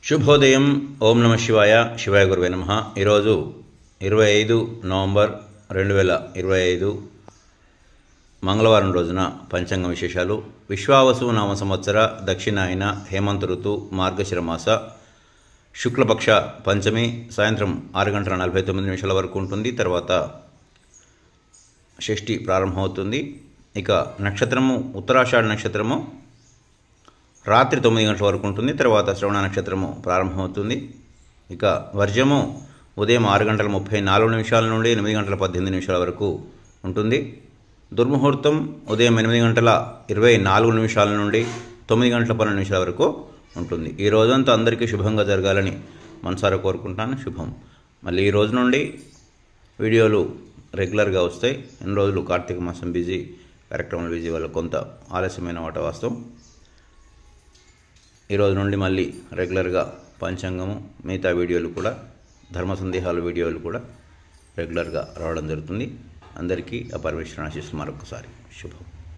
శుభోదయం. ఓం నమ శివాయ. శివాయ గురువే నమః. ఈరోజు 25 నవంబర్ 2025 మంగళవారం రోజున పంచాంగ విశేషాలు. విశ్వావసు నామ సంవత్సర దక్షిణాయన హేమంత ఋతు మార్గశిర మాస శుక్లపక్ష పంచమి సాయంత్రం 6:49 వరకు ఉంటుంది. తర్వాత షష్ఠి ప్రారంభమవుతుంది. ఇక నక్షత్రము ఉత్తరాషాఢ నక్షత్రము రాత్రి 9 గంటల వరకు ఉంటుంది. తర్వాత శ్రవణ నక్షత్రము ప్రారంభమవుతుంది. ఇక వర్జము ఉదయం 6:34 నుండి 8:18 వరకు ఉంటుంది. దుర్ముహూర్తం ఉదయం 8:24 నుండి 9:12 వరకు ఉంటుంది. ఈ రోజంతా అందరికీ శుభంగా జరగాలని మనసారా కోరుకుంటాను. శుభం. మళ్ళీ ఈ రోజు నుండి వీడియోలు రెగ్యులర్గా వస్తాయి. ఎన్ని రోజులు కార్తీక మాసం బిజీ, కార్యక్రమాలు బిజీ వల్ల కొంత ఆలస్యమైన వాట వాస్తవం. ఈరోజు నుండి మళ్ళీ రెగ్యులర్గా పంచాంగము, మిగతా వీడియోలు కూడా, ధర్మ సందేహాల వీడియోలు కూడా రెగ్యులర్గా రావడం జరుగుతుంది. అందరికీ ఆ పరమేశ్వరుని ఆశీస్సులు మరొకసారి. శుభం.